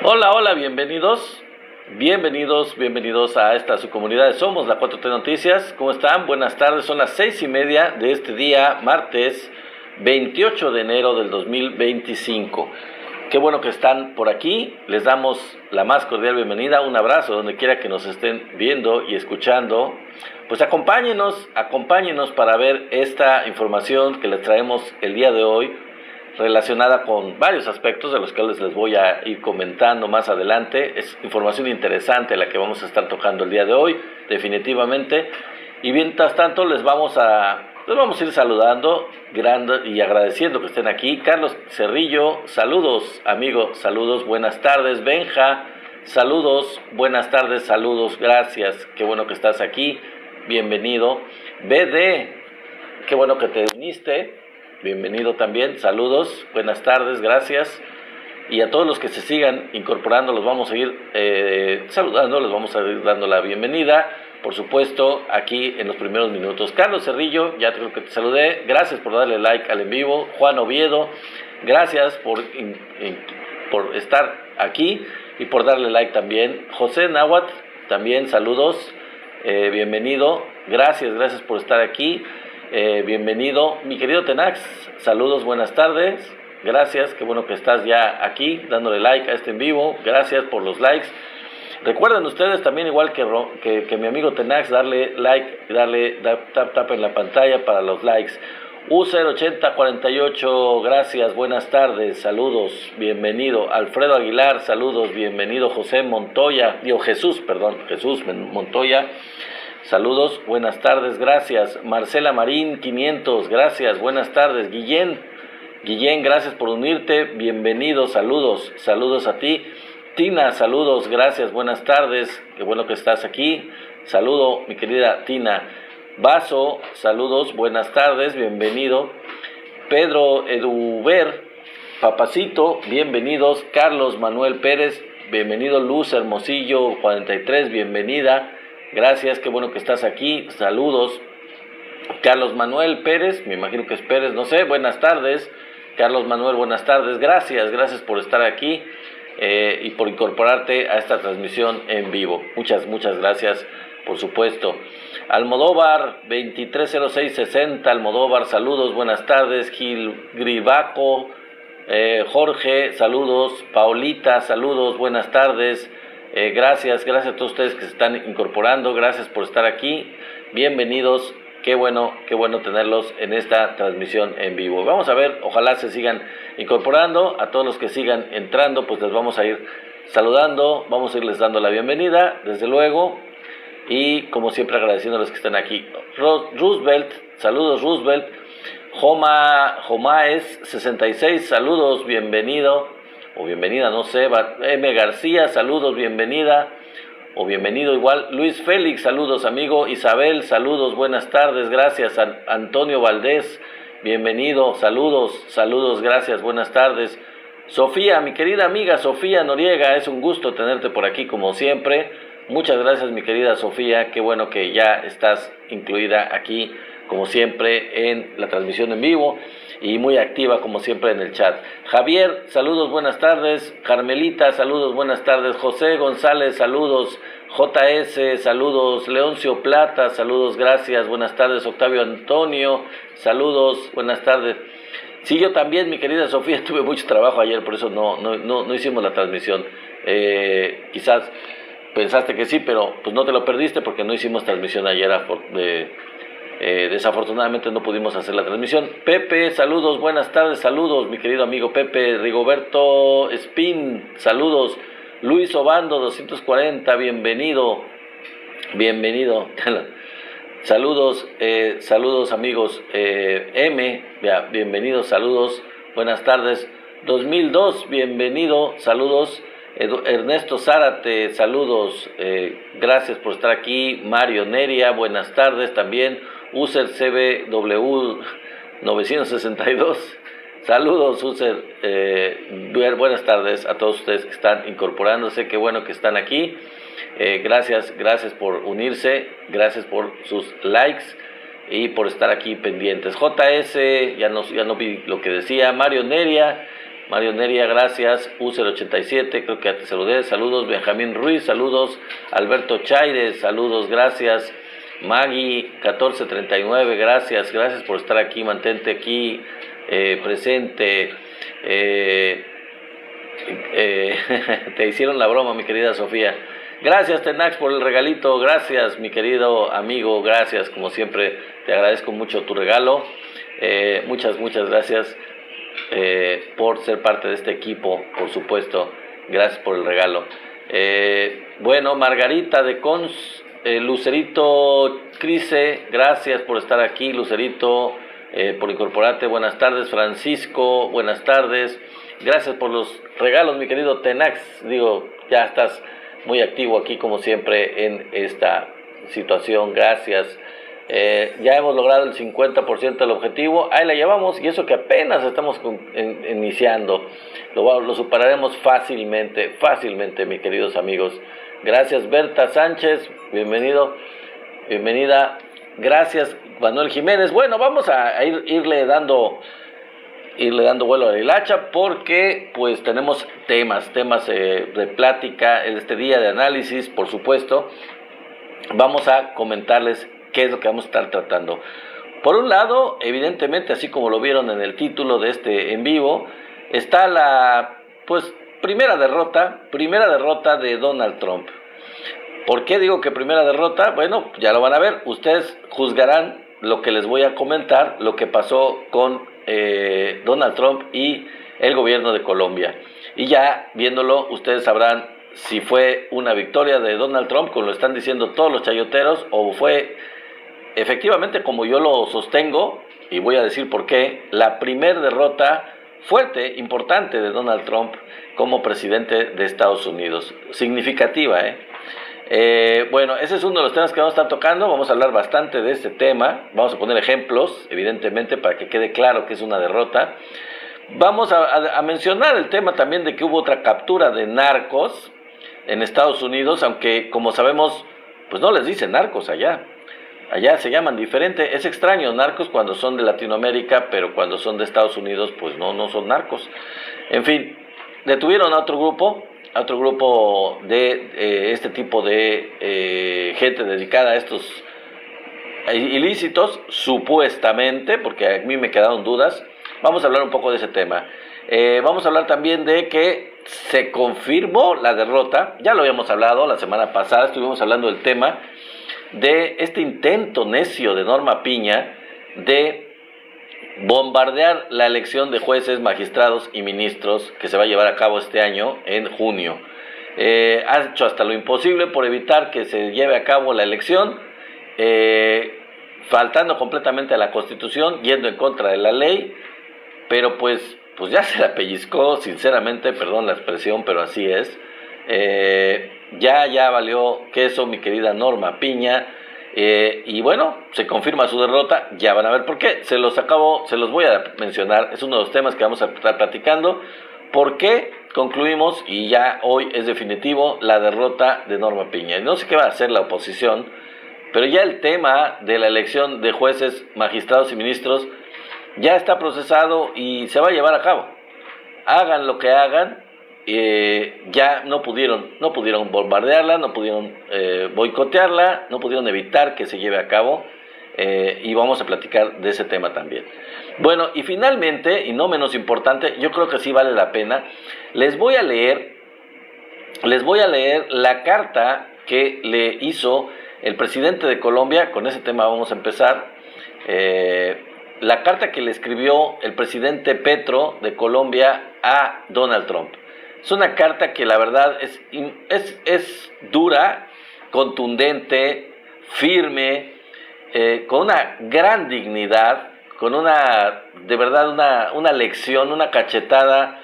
Hola, hola, bienvenidos a esta su comunidad de Somos la 4T Noticias. ¿Cómo están? Buenas tardes, son las 6:30 de este día, martes 28 de enero del 2025. Qué bueno que están por aquí, les damos la más cordial bienvenida, un abrazo donde quiera que nos estén viendo y escuchando. Pues acompáñenos para ver esta información que les traemos el día de hoy, relacionada con varios aspectos de los cuales les voy a ir comentando más adelante. Es información interesante la que vamos a estar tocando el día de hoy, definitivamente. Y mientras tanto les vamos a ir saludando y agradeciendo que estén aquí. Carlos Cerrillo, saludos amigo, saludos, buenas tardes. Benja, saludos, buenas tardes, saludos, gracias, qué bueno que estás aquí, bienvenido. BD, qué bueno que te uniste. Bienvenido también, saludos, buenas tardes, gracias. Y a todos los que se sigan incorporando, los vamos a ir saludando, les vamos a ir dando la bienvenida, por supuesto, aquí en los primeros minutos. Carlos Cerrillo, ya creo que te saludé, gracias por darle like al en vivo. Juan Oviedo, gracias por estar aquí y por darle like también. José Náhuatl, también saludos, bienvenido, gracias por estar aquí. Bienvenido, mi querido Tenax, saludos, buenas tardes, gracias, qué bueno que estás ya aquí, dándole like a este en vivo, gracias por los likes. Recuerden ustedes también, igual que mi amigo Tenax, darle like, darle tap en la pantalla para los likes. U08048, gracias, buenas tardes, saludos, bienvenido. Alfredo Aguilar, saludos, bienvenido. Jesús Montoya, saludos, buenas tardes, gracias. Marcela Marín, 500, gracias, buenas tardes. Guillén, gracias por unirte, bienvenido, saludos a ti. Tina, saludos, gracias, buenas tardes, qué bueno que estás aquí. Saludo, mi querida Tina. Vaso, saludos, buenas tardes, bienvenido. Pedro Eduber, Papacito, bienvenidos. Carlos Manuel Pérez, bienvenido. Luz Hermosillo, 43, bienvenida. Gracias, qué bueno que estás aquí, saludos. Carlos Manuel Pérez, me imagino que es Pérez, no sé, buenas tardes. Carlos Manuel, buenas tardes, gracias por estar aquí y por incorporarte a esta transmisión en vivo. Muchas gracias, por supuesto. Almodóvar, 230660, Almodóvar, saludos, buenas tardes. Gil Gribaco, Jorge, saludos. Paulita, saludos, buenas tardes. Gracias a todos ustedes que se están incorporando, gracias por estar aquí, bienvenidos, qué bueno tenerlos en esta transmisión en vivo. Vamos a ver, ojalá se sigan incorporando, a todos los que sigan entrando, pues les vamos a ir saludando, vamos a irles dando la bienvenida, desde luego, y como siempre agradeciendo a los que están aquí. Roosevelt, saludos Roosevelt. Jomaes 66, saludos, bienvenido. O bienvenida, no sé. M. García, saludos, bienvenida. O bienvenido igual. Luis Félix, saludos, amigo. Isabel, saludos, buenas tardes, gracias. Antonio Valdés, bienvenido, saludos, gracias, buenas tardes. Sofía, mi querida amiga Sofía Noriega, es un gusto tenerte por aquí como siempre. Muchas gracias, mi querida Sofía, qué bueno que ya estás incluida aquí como siempre en la transmisión en vivo y muy activa como siempre en el chat. Javier, saludos, buenas tardes. Carmelita, saludos, buenas tardes. José González, saludos. JS, saludos. Leoncio Plata, saludos, gracias, buenas tardes. Octavio Antonio, saludos, buenas tardes. Sí, yo también, mi querida Sofía, tuve mucho trabajo ayer, por eso no hicimos la transmisión. Quizás pensaste que sí, pero pues no te lo perdiste porque no hicimos transmisión ayer desafortunadamente no pudimos hacer la transmisión. Pepe, saludos, buenas tardes, saludos, mi querido amigo Pepe. Rigoberto Spin, saludos. Luis Obando, 240, bienvenido. Saludos amigos. Bienvenidos, saludos, buenas tardes. 2002, bienvenido, saludos. Ernesto Zárate, saludos, gracias por estar aquí. Mario Neria, buenas tardes también. User CBW 962, saludos User, buenas tardes a todos ustedes que están incorporándose, qué bueno que están aquí, gracias por unirse, gracias por sus likes y por estar aquí pendientes. JS, ya no vi lo que decía. Mario Neria, Mario Neria, gracias. User87, creo que ya te saludé. Saludos. Benjamín Ruiz, saludos. Alberto Chaires, saludos, gracias. Maggie 1439, gracias por estar aquí, mantente aquí presente. Te hicieron la broma, mi querida Sofía. Gracias, Tenax, por el regalito. Gracias, mi querido amigo. Gracias, como siempre, te agradezco mucho tu regalo. Muchas gracias por ser parte de este equipo, por supuesto. Gracias por el regalo. Bueno, Margarita de Cons, Lucerito Crise, gracias por estar aquí, Lucerito, por incorporarte. Buenas tardes, Francisco, buenas tardes. Gracias por los regalos, mi querido Tenax. Digo, ya estás muy activo aquí como siempre en esta situación. Gracias. Ya hemos logrado el 50% del objetivo. Ahí la llevamos, y eso que apenas estamos iniciando. Lo superaremos fácilmente, mis queridos amigos. Gracias, Berta Sánchez, bienvenida. Gracias, Manuel Jiménez. Bueno, vamos a irle dando vuelo a la hilacha, porque pues tenemos temas de plática en este día, de análisis, por supuesto. Vamos a comentarles qué es lo que vamos a estar tratando. Por un lado, evidentemente, así como lo vieron en el título de este en vivo, está la primera derrota de Donald Trump. ¿Por qué digo que primera derrota? Bueno, ya lo van a ver. Ustedes juzgarán lo que les voy a comentar, lo que pasó con Donald Trump y el gobierno de Colombia. Y ya viéndolo, ustedes sabrán si fue una victoria de Donald Trump, como lo están diciendo todos los chayoteros, o fue efectivamente, como yo lo sostengo, y voy a decir por qué, la primera derrota fuerte, importante de Donald Trump como presidente de Estados Unidos. Significativa, bueno, ese es uno de los temas que vamos a estar tocando. Vamos a hablar bastante de este tema. Vamos a poner ejemplos, evidentemente, para que quede claro que es una derrota. Vamos a mencionar el tema también de que hubo otra captura de narcos en Estados Unidos, aunque, como sabemos, pues no les dicen narcos allá. Allá se llaman diferente. Es extraño, narcos cuando son de Latinoamérica, pero cuando son de Estados Unidos, pues no son narcos. En fin, detuvieron a otro grupo de este tipo de gente dedicada a estos ilícitos, supuestamente, porque a mí me quedaron dudas. Vamos a hablar un poco de ese tema. Vamos a hablar también de que se confirmó la derrota. Ya lo habíamos hablado la semana pasada, estuvimos hablando del tema de este intento necio de Norma Piña de bombardear la elección de jueces, magistrados y ministros que se va a llevar a cabo este año en junio. Ha hecho hasta lo imposible por evitar que se lleve a cabo la elección, faltando completamente a la Constitución, yendo en contra de la ley, pero pues ya se la pellizcó, sinceramente, perdón la expresión, pero así es. Ya valió queso, mi querida Norma Piña, y bueno, se confirma su derrota. Ya van a ver por qué. Se los voy a mencionar. Es uno de los temas que vamos a estar platicando. ¿Por qué concluimos, y ya hoy es definitivo, la derrota de Norma Piña? No sé qué va a hacer la oposición, pero ya el tema de la elección de jueces, magistrados y ministros ya está procesado y se va a llevar a cabo. Hagan lo que hagan, ya no pudieron bombardearla, no pudieron boicotearla, no pudieron evitar que se lleve a cabo, y vamos a platicar de ese tema también. Bueno, y finalmente, y no menos importante, yo creo que sí vale la pena, les voy a leer la carta que le hizo el presidente de Colombia. Con ese tema vamos a empezar. La carta que le escribió el presidente Petro de Colombia a Donald Trump. Es una carta que la verdad es dura, contundente, firme, con una gran dignidad, con de verdad una lección, una cachetada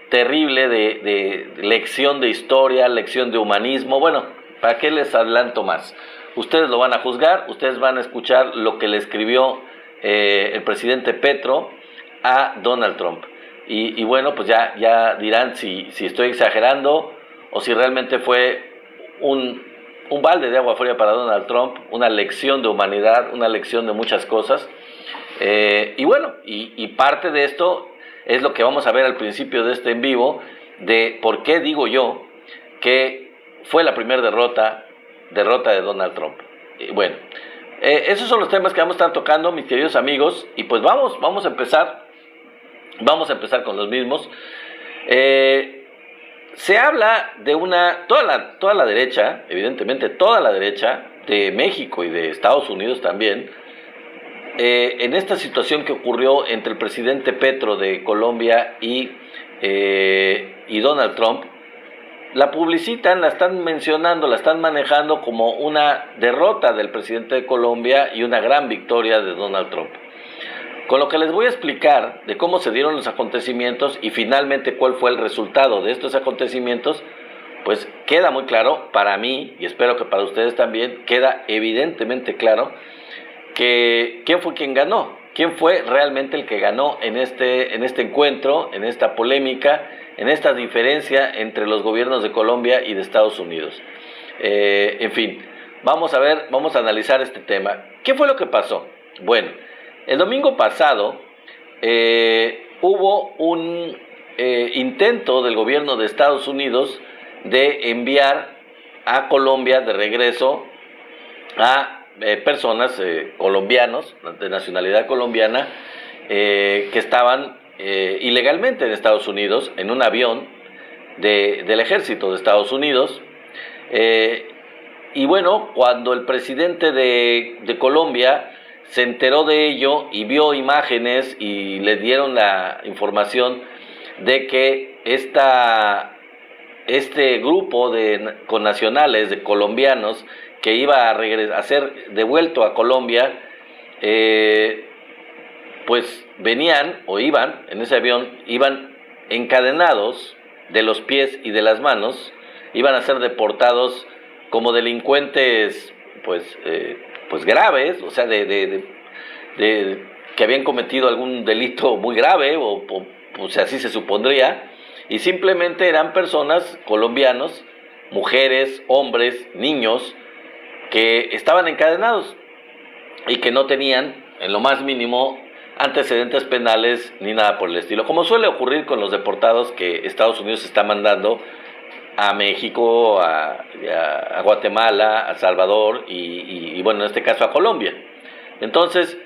terrible de lección de historia, lección de humanismo. Bueno, ¿para qué les adelanto más? Ustedes lo van a juzgar, ustedes van a escuchar lo que le escribió el presidente Petro a Donald Trump. Y bueno, pues ya dirán si estoy exagerando o si realmente fue un balde de agua fría para Donald Trump, una lección de humanidad, una lección de muchas cosas. Y bueno, y parte de esto es lo que vamos a ver al principio de este en vivo, de por qué digo yo que fue la primera derrota de Donald Trump. Bueno, esos son los temas que vamos a estar tocando, mis queridos amigos, y pues vamos a empezar con los mismos. Se habla de toda la derecha, evidentemente toda la derecha de México y de Estados Unidos también, en esta situación que ocurrió entre el presidente Petro de Colombia y Donald Trump. La publicitan, la están mencionando, la están manejando como una derrota del presidente de Colombia y una gran victoria de Donald Trump. Con lo que les voy a explicar de cómo se dieron los acontecimientos y finalmente cuál fue el resultado de estos acontecimientos, pues queda muy claro para mí, y espero que para ustedes también, queda evidentemente claro que quién fue quien ganó, quién fue realmente el que ganó en este encuentro, en esta polémica, en esta diferencia entre los gobiernos de Colombia y de Estados Unidos. En fin, vamos a analizar este tema. ¿Qué fue lo que pasó? Bueno, el domingo pasado hubo un intento del gobierno de Estados Unidos de enviar a Colombia de regreso a personas colombianos, de nacionalidad colombiana, que estaban ilegalmente en Estados Unidos, en un avión del ejército de Estados Unidos. Y bueno, cuando el presidente de Colombia se enteró de ello y vio imágenes y le dieron la información de que este grupo de connacionales, de colombianos, que iba a ser devuelto a Colombia, pues venían o iban en ese avión, iban encadenados de los pies y de las manos, iban a ser deportados como delincuentes pues graves, o sea, que habían cometido algún delito muy grave, o sea, así se supondría, y simplemente eran personas, colombianos, mujeres, hombres, niños, que estaban encadenados y que no tenían, en lo más mínimo, antecedentes penales ni nada por el estilo, como suele ocurrir con los deportados que Estados Unidos está mandando a México, a Guatemala, a Salvador y bueno, en este caso a Colombia. Entonces,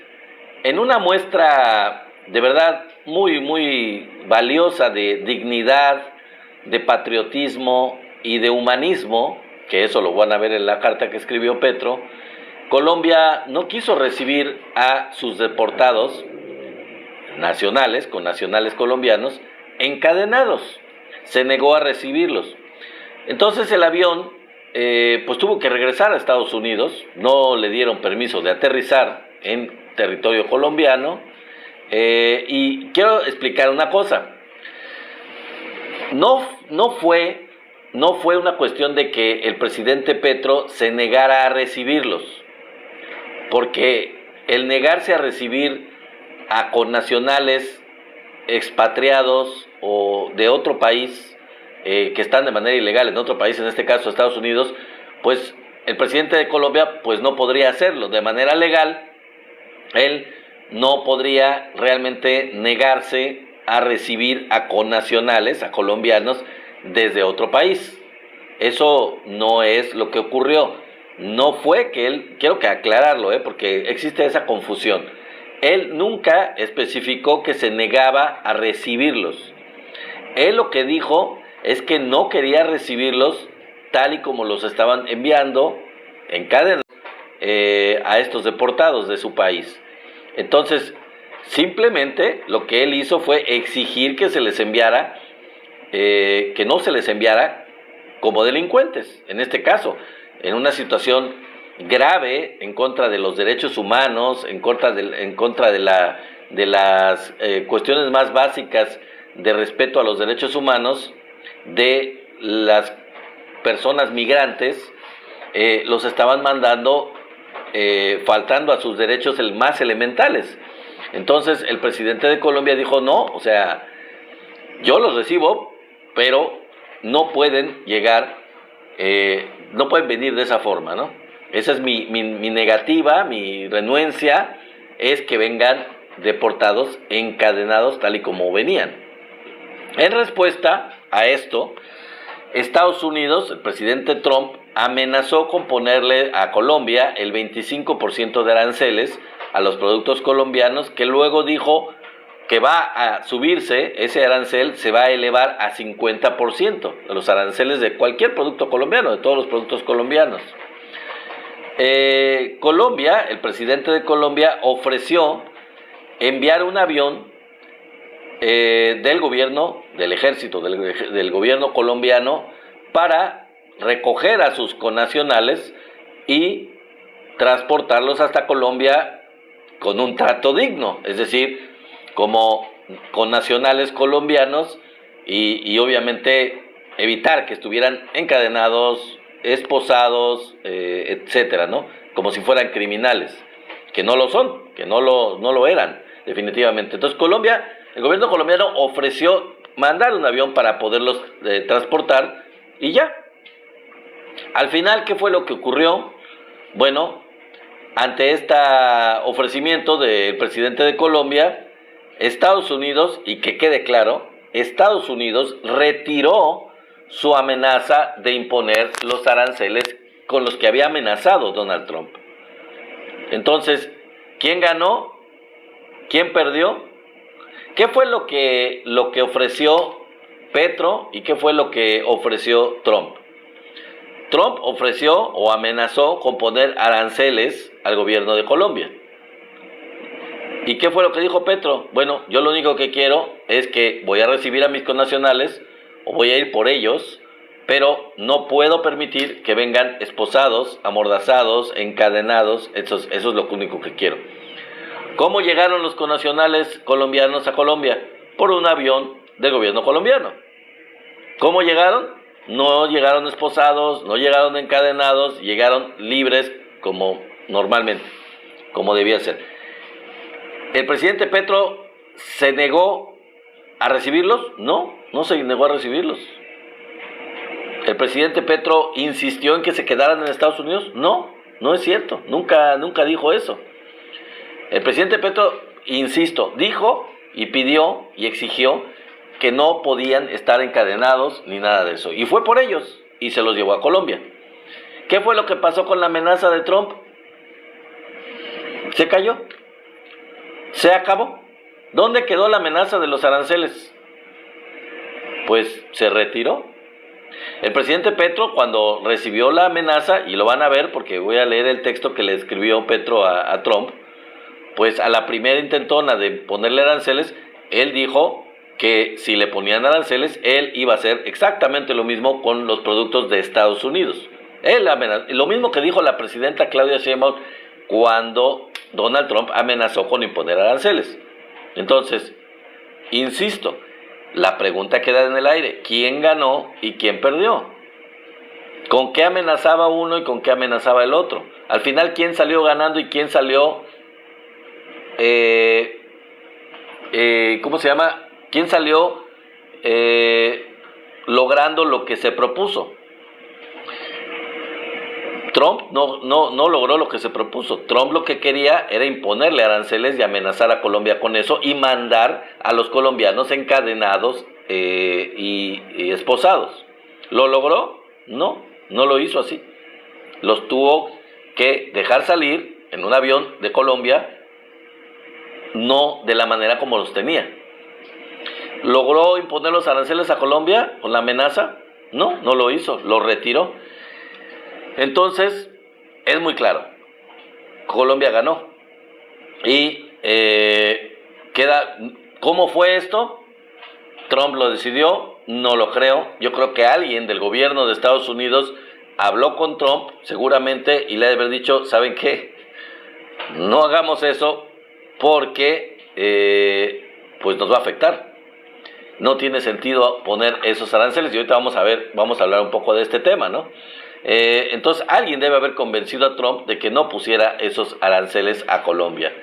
en una muestra de verdad muy, muy valiosa de dignidad, de patriotismo y de humanismo, que eso lo van a ver en la carta que escribió Petro, Colombia no quiso recibir a sus deportados nacionales, con nacionales colombianos, encadenados. Se negó a recibirlos. Entonces el avión pues tuvo que regresar a Estados Unidos, no le dieron permiso de aterrizar en territorio colombiano, y quiero explicar una cosa. No fue una cuestión de que el presidente Petro se negara a recibirlos, porque el negarse a recibir a connacionales expatriados o de otro país, que están de manera ilegal en otro país, en este caso Estados Unidos, pues el presidente de Colombia pues no podría hacerlo de manera legal. Él no podría realmente negarse a recibir a connacionales, a colombianos desde otro país. Eso no es lo que ocurrió. No fue que él, quiero que aclararlo, porque existe esa confusión. Él nunca especificó que se negaba a recibirlos. Él lo que dijo es que no quería recibirlos tal y como los estaban enviando en cadena a estos deportados de su país. Entonces, simplemente lo que él hizo fue exigir que se les enviara, que no se les enviara como delincuentes, en este caso, en una situación grave en contra de los derechos humanos, en contra de las cuestiones más básicas de respeto a los derechos humanos de las personas migrantes. Los estaban mandando faltando a sus derechos más elementales. Entonces el presidente de Colombia dijo no, o sea, yo los recibo, pero no pueden llegar, no pueden venir de esa forma, ¿no? Esa es mi negativa, mi renuencia, es que vengan deportados, encadenados tal y como venían. En respuesta a esto, Estados Unidos, el presidente Trump, amenazó con ponerle a Colombia el 25% de aranceles a los productos colombianos, que luego dijo que va a subirse, ese arancel se va a elevar a 50% de los aranceles de cualquier producto colombiano, de todos los productos colombianos. Colombia, el presidente de Colombia ofreció enviar un avión del gobierno, del ejército, del gobierno colombiano, para recoger a sus connacionales y transportarlos hasta Colombia con un trato digno, es decir, como connacionales colombianos y obviamente evitar que estuvieran encadenados, esposados, etcétera, ¿no? Como si fueran criminales, que no lo son, que no lo eran, definitivamente. Entonces el gobierno colombiano ofreció mandar un avión para poderlos transportar y ya. Al final, ¿qué fue lo que ocurrió? Bueno, ante este ofrecimiento del presidente de Colombia, Estados Unidos, y que quede claro, Estados Unidos retiró su amenaza de imponer los aranceles con los que había amenazado Donald Trump. Entonces, ¿quién ganó? ¿Quién perdió? ¿Qué fue lo que ofreció Petro y qué fue lo que ofreció Trump? Trump ofreció o amenazó con poner aranceles al gobierno de Colombia. ¿Y qué fue lo que dijo Petro? Bueno, yo lo único que quiero es que voy a recibir a mis connacionales o voy a ir por ellos, pero no puedo permitir que vengan esposados, amordazados, encadenados. Eso es lo único que quiero. ¿Cómo llegaron los connacionales colombianos a Colombia? Por un avión del gobierno colombiano. ¿Cómo llegaron? No llegaron esposados, no llegaron encadenados, llegaron libres como normalmente, como debía ser. ¿El presidente Petro se negó a recibirlos? No se negó a recibirlos. ¿El presidente Petro insistió en que se quedaran en Estados Unidos? No es cierto, nunca dijo eso. El presidente Petro, insisto, dijo y pidió y exigió que no podían estar encadenados ni nada de eso. Y fue por ellos y se los llevó a Colombia. ¿Qué fue lo que pasó con la amenaza de Trump? Se cayó. Se acabó. ¿Dónde quedó la amenaza de los aranceles? Pues se retiró. El presidente Petro, cuando recibió la amenaza, y lo van a ver porque voy a leer el texto que le escribió Petro a Trump, pues a la primera intentona de ponerle aranceles, él dijo que si le ponían aranceles, él iba a hacer exactamente lo mismo con los productos de Estados Unidos. Lo mismo que dijo la presidenta Claudia Sheinbaum cuando Donald Trump amenazó con imponer aranceles. Entonces, insisto, la pregunta queda en el aire: ¿quién ganó y quién perdió? ¿Con qué amenazaba uno y con qué amenazaba el otro? Al final, ¿quién salió ganando y quién salió ¿quién salió logrando lo que se propuso? Trump no logró lo que se propuso. Trump lo que quería era imponerle aranceles y amenazar a Colombia con eso y mandar a los colombianos encadenados y esposados. ¿Lo logró? No lo hizo así. Los tuvo que dejar salir en un avión de Colombia, no de la manera como los tenía. ¿Logró imponer los aranceles a Colombia con la amenaza? No lo hizo, lo retiró. Entonces, es muy claro, Colombia ganó. Y ¿cómo fue esto? Trump lo decidió, no lo creo. Yo creo que alguien del gobierno de Estados Unidos habló con Trump, seguramente, y le ha de haber dicho: ¿saben qué? No hagamos eso porque pues nos va a afectar. No tiene sentido poner esos aranceles, y ahorita vamos a hablar un poco de este tema, ¿no? Entonces alguien debe haber convencido a Trump de que no pusiera esos aranceles a Colombia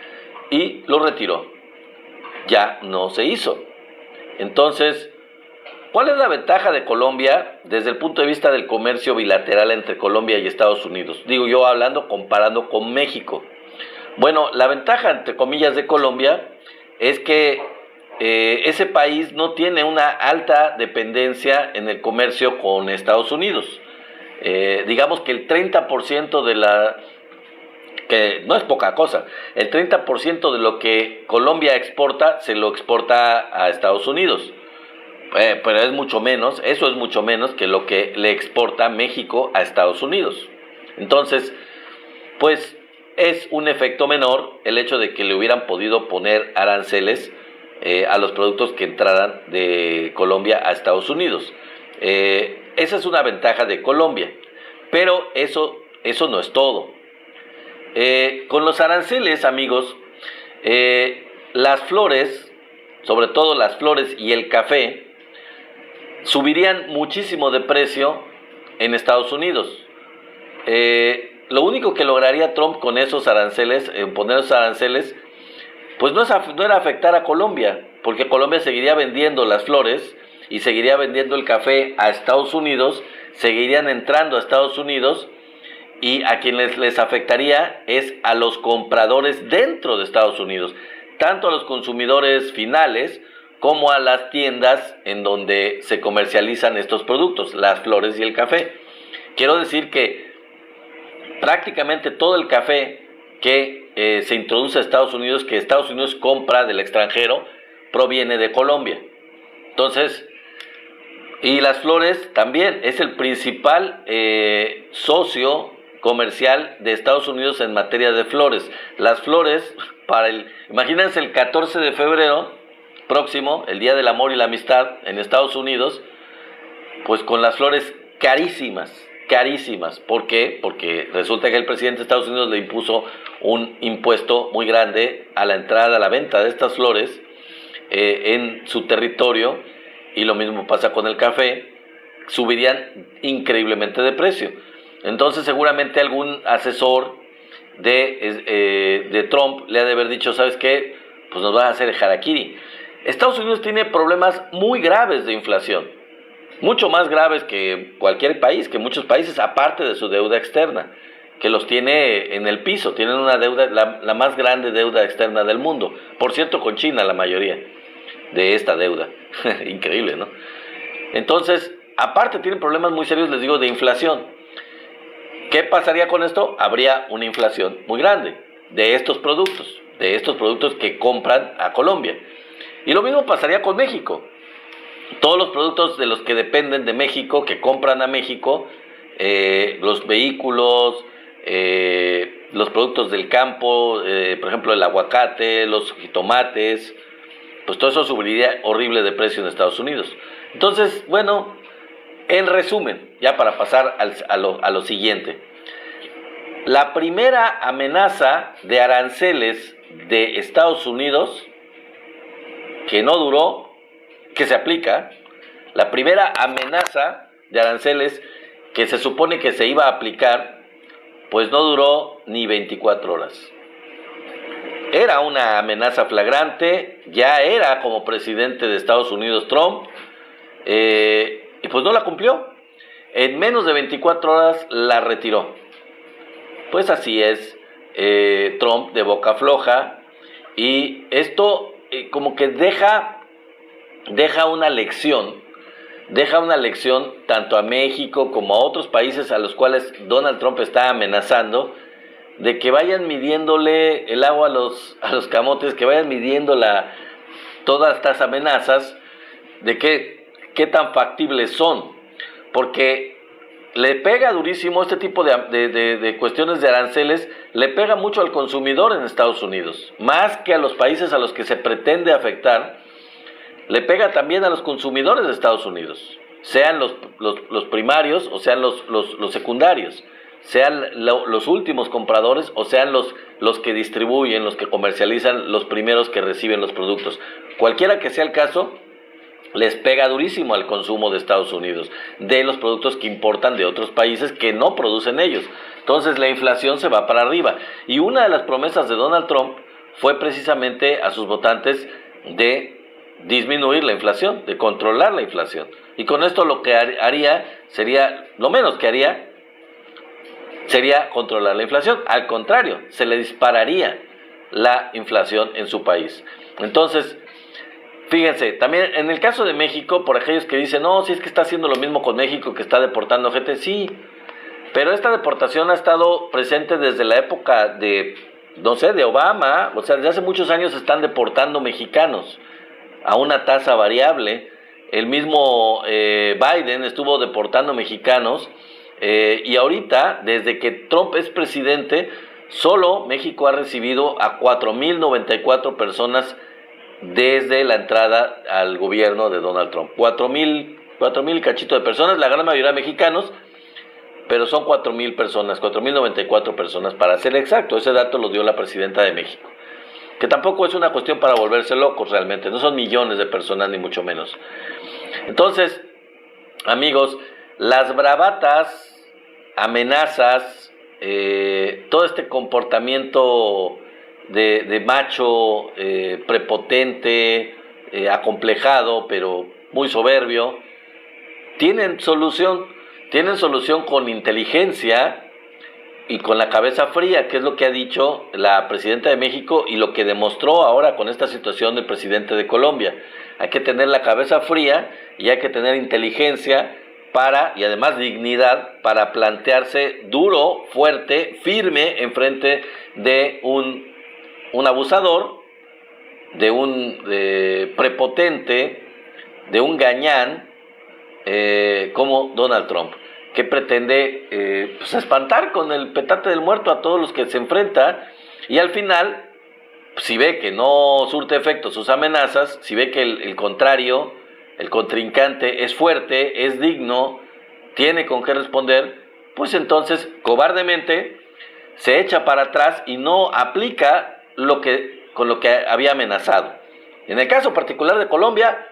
y lo retiró. Ya no se hizo. Entonces, ¿cuál es la ventaja de Colombia desde el punto de vista del comercio bilateral entre Colombia y Estados Unidos? Digo yo, comparando con México. Bueno, la ventaja, entre comillas, de Colombia es que ese país no tiene una alta dependencia en el comercio con Estados Unidos. Digamos que el 30% de la, que no es poca cosa, el 30% de lo que Colombia exporta se lo exporta a Estados Unidos. Pero es mucho menos, eso es mucho menos que lo que le exporta México a Estados Unidos. Entonces, pues es un efecto menor el hecho de que le hubieran podido poner aranceles a los productos que entraran de Colombia a Estados Unidos. Esa es una ventaja de Colombia, pero eso no es todo. Con los aranceles, amigos, las flores, sobre todo las flores y el café, subirían muchísimo de precio en Estados Unidos. Lo único que lograría Trump con esos aranceles, poner esos aranceles, pues no era afectar a Colombia, porque Colombia seguiría vendiendo las flores y seguiría vendiendo el café a Estados Unidos, seguirían entrando a Estados Unidos, y a quienes les afectaría es a los compradores dentro de Estados Unidos, tanto a los consumidores finales como a las tiendas en donde se comercializan estos productos, las flores y el café. Quiero decir que prácticamente todo el café que se introduce a Estados Unidos, que Estados Unidos compra del extranjero, proviene de Colombia. Entonces, y las flores también, es el principal socio comercial de Estados Unidos en materia de flores. Las flores, imagínense el 14 de febrero próximo, el Día del Amor y la Amistad en Estados Unidos, pues con las flores carísimas. ¿Por qué? Porque resulta que el presidente de Estados Unidos le impuso un impuesto muy grande a la entrada, a la venta de estas flores en su territorio, y lo mismo pasa con el café, subirían increíblemente de precio. Entonces seguramente algún asesor de Trump le ha de haber dicho, ¿sabes qué? Pues nos vas a hacer el harakiri. Estados Unidos tiene problemas muy graves de inflación, mucho más graves que cualquier país, que muchos países, aparte de su deuda externa, que los tiene en el piso. Tienen una deuda, la más grande deuda externa del mundo. Por cierto, con China la mayoría de esta deuda. Increíble, ¿no? Entonces, aparte tienen problemas muy serios, les digo, de inflación. ¿Qué pasaría con esto? Habría una inflación muy grande de estos productos que compran a Colombia. Y lo mismo pasaría con México. Todos los productos de los que dependen de México, que compran a México, los vehículos, los productos del campo, por ejemplo el aguacate, los jitomates, pues todo eso subiría horrible de precio en Estados Unidos. Entonces, bueno, en resumen, ya para pasar a lo siguiente. La primera amenaza de aranceles de Estados Unidos, que no duró, que se aplica, la primera amenaza de aranceles que se supone que se iba a aplicar, pues no duró ni 24 horas. Era una amenaza flagrante, ya era como presidente de Estados Unidos Trump, y pues no la cumplió. En menos de 24 horas la retiró. Pues así es, Trump de boca floja, y esto como que deja una lección tanto a México como a otros países a los cuales Donald Trump está amenazando, de que vayan midiéndole el agua a los camotes, que vayan midiendo todas estas amenazas, de qué tan factibles son, porque le pega durísimo este tipo de cuestiones de aranceles, le pega mucho al consumidor en Estados Unidos, más que a los países a los que se pretende afectar. Le pega también a los consumidores de Estados Unidos, sean los primarios o sean los secundarios, sean los últimos compradores o sean los que distribuyen, los que comercializan, los primeros que reciben los productos. Cualquiera que sea el caso, les pega durísimo al consumo de Estados Unidos, de los productos que importan de otros países que no producen ellos. Entonces la inflación se va para arriba. Y una de las promesas de Donald Trump fue precisamente a sus votantes de disminuir la inflación, de controlar la inflación. Y con esto lo que haría sería, lo menos que haría, sería controlar la inflación. Al contrario, se le dispararía la inflación en su país. Entonces, fíjense, también en el caso de México, por aquellos que dicen, no, si es que está haciendo lo mismo con México, que está deportando gente, sí, pero esta deportación ha estado presente desde la época de, no sé, de Obama, o sea, desde hace muchos años se están deportando mexicanos a una tasa variable. El mismo Biden estuvo deportando mexicanos y ahorita, desde que Trump es presidente, solo México ha recibido a 4.094 personas desde la entrada al gobierno de Donald Trump. 4.000 cachito de personas, la gran mayoría mexicanos, pero son 4.000 personas, 4.094 personas para ser exacto. Ese dato lo dio la presidenta de México, que tampoco es una cuestión para volverse locos realmente, no son millones de personas ni mucho menos. Entonces, amigos, las bravatas, amenazas, todo este comportamiento de macho prepotente, acomplejado, pero muy soberbio, tienen solución con inteligencia y con la cabeza fría, que es lo que ha dicho la presidenta de México y lo que demostró ahora con esta situación del presidente de Colombia. Hay que tener la cabeza fría y hay que tener inteligencia y además dignidad para plantearse duro, fuerte, firme en frente de un abusador, de un prepotente, de un gañán como Donald Trump, que pretende pues espantar con el petate del muerto a todos los que se enfrenta, y al final, si ve que no surte efecto sus amenazas, si ve que el contrario, el contrincante es fuerte, es digno, tiene con qué responder, pues entonces cobardemente se echa para atrás y no aplica con lo que había amenazado. En el caso particular de Colombia,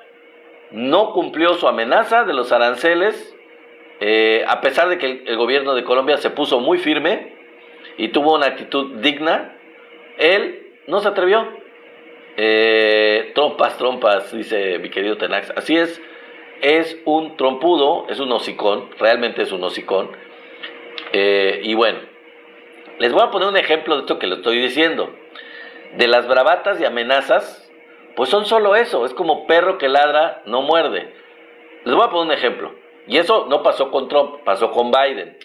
no cumplió su amenaza de los aranceles, a pesar de que el gobierno de Colombia se puso muy firme y tuvo una actitud digna. Él no se atrevió. Trompas, dice mi querido Tenax. Así es un trompudo, es un hocicón, realmente es un hocicón. Y bueno, les voy a poner un ejemplo de esto que lo estoy diciendo. De las bravatas y amenazas, pues son solo eso, es como perro que ladra, no muerde. Les voy a poner un ejemplo. Y eso no pasó con Trump, pasó con Biden.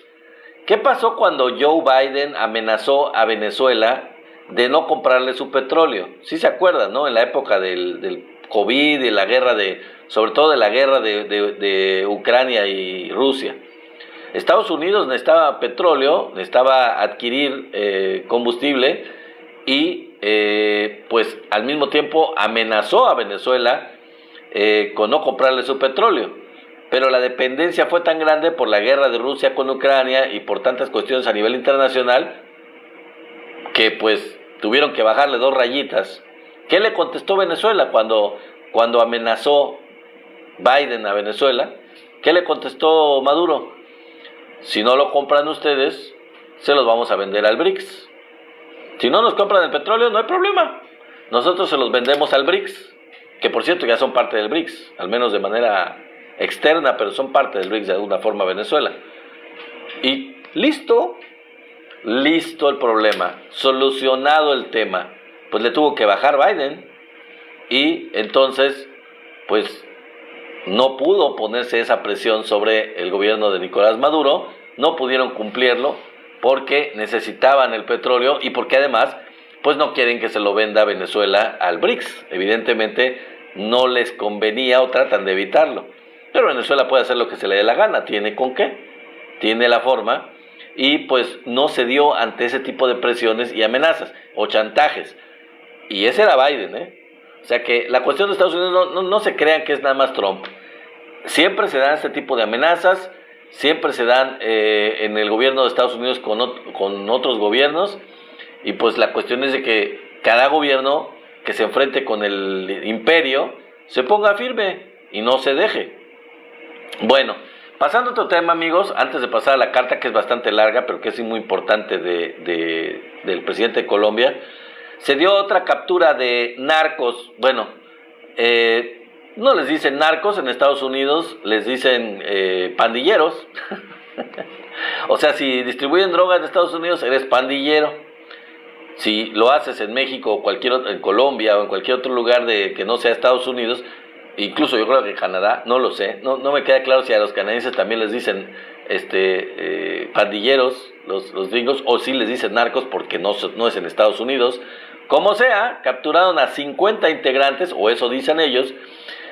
¿Qué pasó cuando Joe Biden amenazó a Venezuela de no comprarle su petróleo? Sí se acuerdan, ¿no? En la época del COVID y la guerra sobre todo de la guerra de Ucrania y Rusia. Estados Unidos necesitaba petróleo, necesitaba adquirir combustible y pues al mismo tiempo amenazó a Venezuela con no comprarle su petróleo. Pero la dependencia fue tan grande por la guerra de Rusia con Ucrania y por tantas cuestiones a nivel internacional que pues tuvieron que bajarle 2 rayitas. ¿Qué le contestó Venezuela cuando amenazó Biden a Venezuela? ¿Qué le contestó Maduro? Si no lo compran ustedes, se los vamos a vender al BRICS. Si no nos compran el petróleo, no hay problema. Nosotros se los vendemos al BRICS, que por cierto ya son parte del BRICS, al menos de manera externa, pero son parte del BRICS de alguna forma Venezuela. Y listo el problema, solucionado el tema. Pues le tuvo que bajar Biden y entonces pues no pudo ponerse esa presión sobre el gobierno de Nicolás Maduro, no pudieron cumplirlo porque necesitaban el petróleo y porque además pues no quieren que se lo venda Venezuela al BRICS. Evidentemente no les convenía o tratan de evitarlo. Pero Venezuela puede hacer lo que se le dé la gana, tiene con qué, tiene la forma, y pues no se dio ante ese tipo de presiones y amenazas o chantajes. Y ese era Biden, O sea que la cuestión de Estados Unidos no se crean que es nada más Trump. Siempre se dan este tipo de amenazas, siempre se dan en el gobierno de Estados Unidos con otros gobiernos, y pues la cuestión es de que cada gobierno que se enfrente con el imperio se ponga firme y no se deje. Bueno, pasando a otro tema, amigos, antes de pasar a la carta, que es bastante larga, pero que es muy importante del presidente de Colombia, se dio otra captura de narcos. Bueno, no les dicen narcos en Estados Unidos, les dicen pandilleros. O sea, si distribuyen drogas en Estados Unidos, eres pandillero. Si lo haces en México o en Colombia o en cualquier otro lugar que no sea Estados Unidos, incluso yo creo que Canadá, no lo sé, no me queda claro si a los canadienses también les dicen pandilleros, los gringos, o si les dicen narcos porque no es en Estados Unidos. Como sea, capturaron a 50 integrantes, o eso dicen ellos,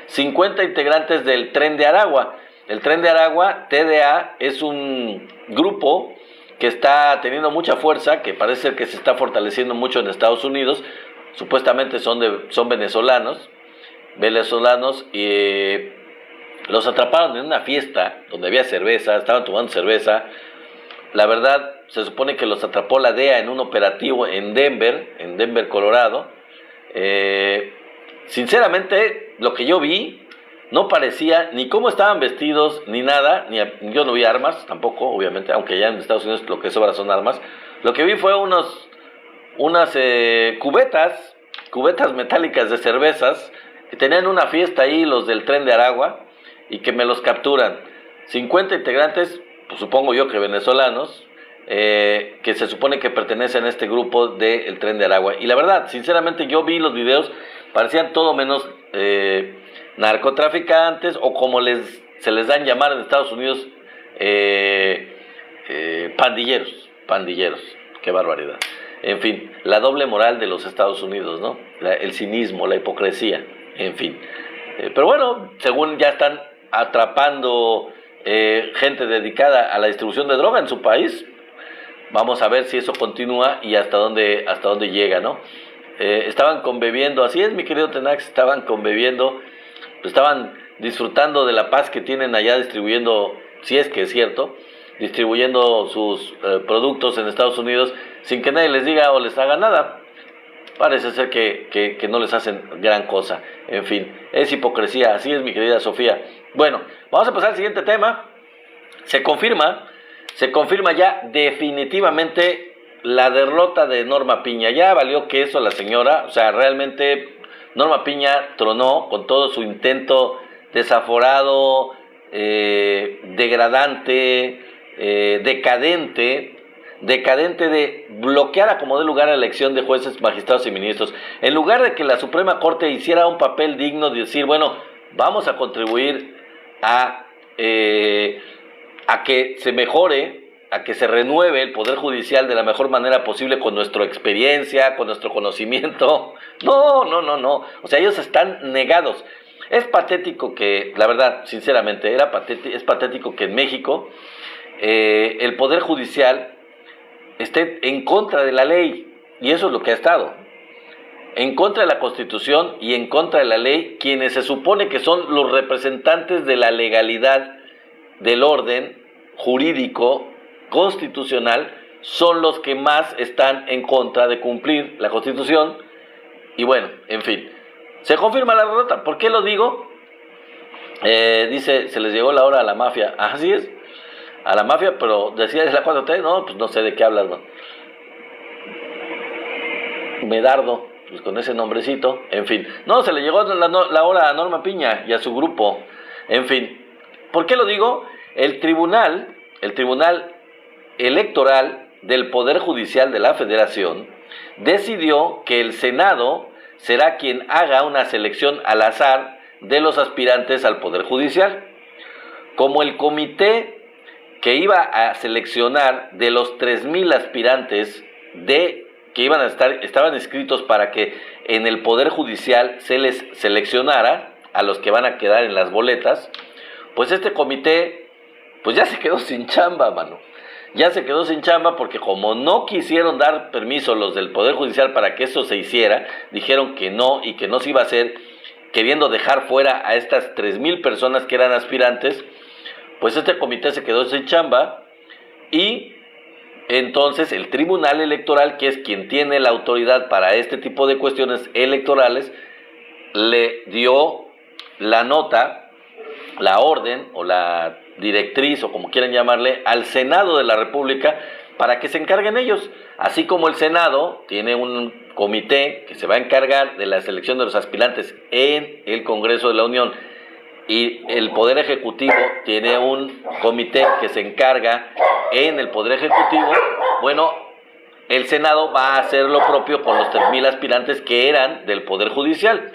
50 integrantes del Tren de Aragua. El Tren de Aragua, TDA, es un grupo que está teniendo mucha fuerza, que parece ser que se está fortaleciendo mucho en Estados Unidos. Supuestamente son venezolanos, y los atraparon en una fiesta donde había cerveza, estaban tomando cerveza. La verdad, se supone que los atrapó la DEA en un operativo en Denver, Colorado. Sinceramente, lo que yo vi no parecía ni cómo estaban vestidos ni nada, yo no vi armas tampoco, obviamente, aunque ya en Estados Unidos lo que sobra son armas. Lo que vi fue unas cubetas metálicas de cervezas que tenían una fiesta ahí los del Tren de Aragua y que me los capturan. 50 integrantes, pues supongo yo que venezolanos, que se supone que pertenecen a este grupo del Tren de Aragua. Y la verdad, sinceramente, yo vi los videos, parecían todo menos narcotraficantes, o como se les dan llamar en Estados Unidos, pandilleros, qué barbaridad. En fin, la doble moral de los Estados Unidos, ¿no? El cinismo, la hipocresía, en fin. Pero bueno, según ya están atrapando gente dedicada a la distribución de droga en su país, vamos a ver si eso continúa y hasta dónde llega, ¿no? Estaban conviviendo, así es, mi querido Tenax, estaban disfrutando de la paz que tienen allá distribuyendo, si es que es cierto, distribuyendo sus productos en Estados Unidos sin que nadie les diga o les haga nada. Parece ser que no les hacen gran cosa. En fin, es hipocresía, así es, mi querida Sofía. Bueno, vamos a pasar al siguiente tema. Se confirma ya definitivamente la derrota de Norma Piña. Ya valió queso la señora, o sea, realmente Norma Piña tronó con todo su intento desaforado, degradante, decadente de bloquear a como dé lugar a la elección de jueces, magistrados y ministros. En lugar de que la Suprema Corte hiciera un papel digno de decir, bueno, vamos a contribuir a que se mejore, a que se renueve el Poder Judicial de la mejor manera posible con nuestra experiencia, con nuestro conocimiento. No. O sea, ellos están negados. Es patético que, la verdad, sinceramente, es patético que en México el Poder Judicial esté en contra de la ley, y eso es lo que ha estado. En contra de la Constitución y en contra de la ley, quienes se supone que son los representantes de la legalidad, del orden jurídico, constitucional, son los que más están en contra de cumplir la Constitución. Y bueno, en fin, se confirma la derrota. ¿Por qué lo digo? Dice, se les llegó la hora a la mafia. Así es, a la mafia, pero decía, ¿es la 4T? No, pues no sé de qué hablas, ¿no? Medardo, pues con ese nombrecito, en fin. No, se le llegó la hora a Norma Piña y a su grupo. En fin, ¿por qué lo digo? El Tribunal Electoral del Poder Judicial de la Federación decidió que el Senado será quien haga una selección al azar de los aspirantes al Poder Judicial. Como el comité que iba a seleccionar de los 3,000 aspirantes que estaban inscritos para que en el Poder Judicial se les seleccionara a los que van a quedar en las boletas, pues este comité pues ya se quedó sin chamba, mano. Ya se quedó sin chamba porque como no quisieron dar permiso los del Poder Judicial para que eso se hiciera, dijeron que no y que no se iba a hacer, queriendo dejar fuera a estas 3,000 personas que eran aspirantes. Pues este comité se quedó sin chamba y entonces el Tribunal Electoral, que es quien tiene la autoridad para este tipo de cuestiones electorales, le dio la nota, la orden o la directriz o como quieran llamarle al Senado de la República para que se encarguen ellos. Así como el Senado tiene un comité que se va a encargar de la selección de los aspirantes en el Congreso de la Unión y el Poder Ejecutivo tiene un comité que se encarga en el Poder Ejecutivo, bueno, el Senado va a hacer lo propio con los 3,000 aspirantes que eran del Poder Judicial.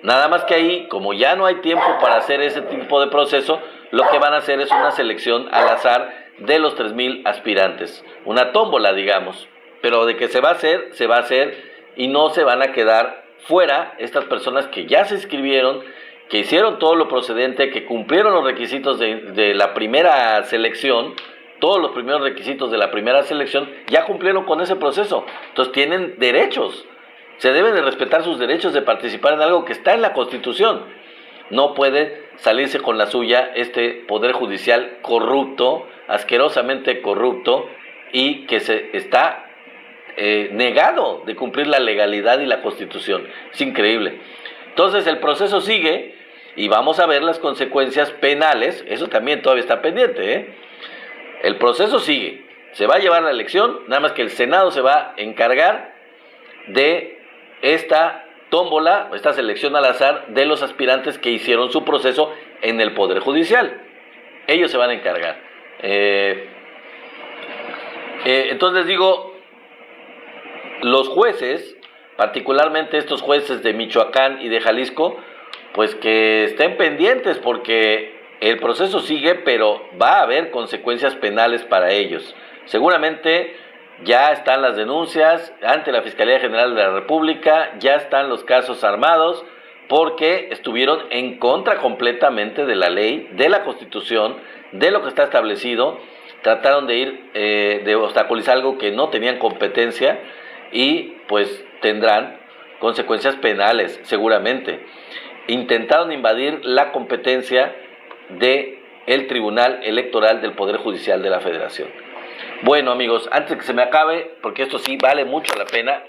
Nada más que ahí, como ya no hay tiempo para hacer ese tipo de proceso, lo que van a hacer es una selección al azar de los 3,000 aspirantes. Una tómbola, digamos. Pero de que se va a hacer y no se van a quedar fuera estas personas que ya se inscribieron, que hicieron todo lo procedente, que cumplieron los requisitos de la primera selección. Todos los primeros requisitos de la primera selección ya cumplieron con ese proceso. Entonces tienen derechos. Se deben de respetar sus derechos de participar en algo que está en la Constitución. No puede salirse con la suya este Poder Judicial corrupto, asquerosamente corrupto, y que se está negado de cumplir la legalidad y la Constitución. Es increíble. Entonces el proceso sigue y vamos a ver las consecuencias penales. Eso también todavía está pendiente, ¿eh? El proceso sigue, se va a llevar la elección, nada más que el Senado se va a encargar de esta tómbola, esta selección al azar de los aspirantes que hicieron su proceso en el Poder Judicial. Ellos se van a encargar. Entonces digo, los jueces, particularmente estos jueces de Michoacán y de Jalisco, pues que estén pendientes porque el proceso sigue, pero va a haber consecuencias penales para ellos. Seguramente ya están las denuncias ante la Fiscalía General de la República, ya están los casos armados, porque estuvieron en contra completamente de la ley, de la Constitución, de lo que está establecido. Trataron de ir, de obstaculizar algo que no tenían competencia y pues tendrán consecuencias penales, seguramente. Intentaron invadir la competencia del Tribunal Electoral del Poder Judicial de la Federación. Bueno, amigos, antes de que se me acabe, porque esto sí vale mucho la pena,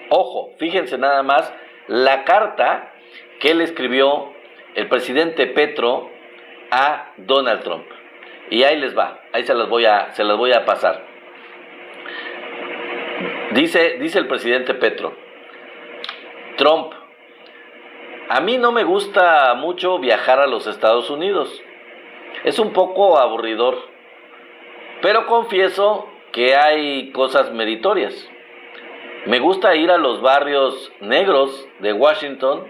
ojo, fíjense nada más la carta que le escribió el presidente Petro a Donald Trump. Y ahí les va, ahí se las voy a pasar. Dice el presidente Petro: Trump, a mí no me gusta mucho viajar a los Estados Unidos. Es un poco aburridor, pero confieso que hay cosas meritorias. Me gusta ir a los barrios negros de Washington.